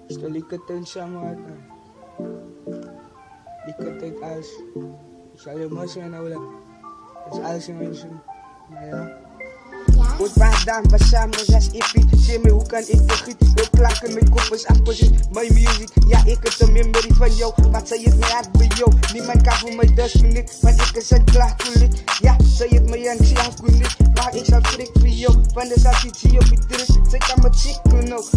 Stel ik het in samen, ik het uit alles. Ik zal je missen en oude. Dat is alles in mijn zin. Maar ja. Goed vandaan, we samen als ippie. Zeg me, hoe kan ik vergeten? Wil klakken, mijn kop is opposite. Mijn muziek, ja, ik heb een memory van jou. Maar zij het mij hard bij jou. Niemand kan voor mij dus niet, want ik is het klaar voor dit. Ja, zij het mij en ik zelf kon niet. Maar ik zal schrik voor jou. Van de zak iets hier op je terug. Zij kan me chicken ook.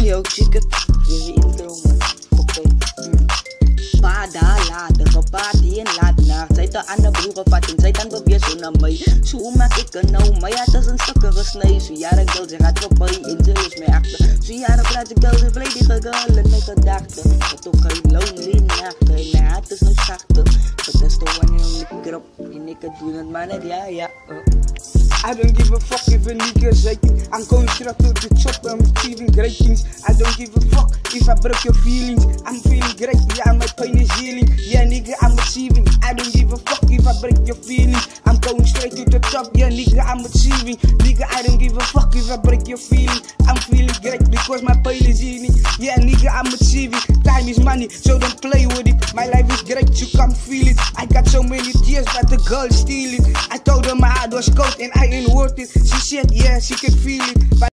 Yo, chicken, je intro, man. Oké. Pada later, party en laat nacht. Zij te aan de broer vat en zij dan beweer zo naar mij. Zo maak ik er nou, maar ja, het is een stukken gesneden. Zo jaren girl, ze gaat voorbij en ze is mij achter. Zo jaren praat ik girl, ze volledige girl in mijn gedachten. Het ook geen lonely nachten, en mijn hart is nu zachter. Het is toch wanneer ik erop en ik het doe het maar net, ja. I don't give a fuck if a nigga's hating. I'm going straight to the chopper, I'm achieving great things. I don't give a fuck if I broke your feelings. I'm feeling great, yeah, my pain is healing. Yeah, nigga, I'm achieving. I don't give a fuck if I break your feelings. I'm going straight to the top, yeah, nigga, I'm achieving. Nigga, I don't give a fuck if I break your feelings. I'm feeling great because my pain is healing. Yeah, nigga, I'm achieving. Time is money, so don't play with it. My life is great, you come feel it. I got so many tears, but the girl steal it. I told her my heart was cold and I ain't worth it. She said, yeah, she could feel it. But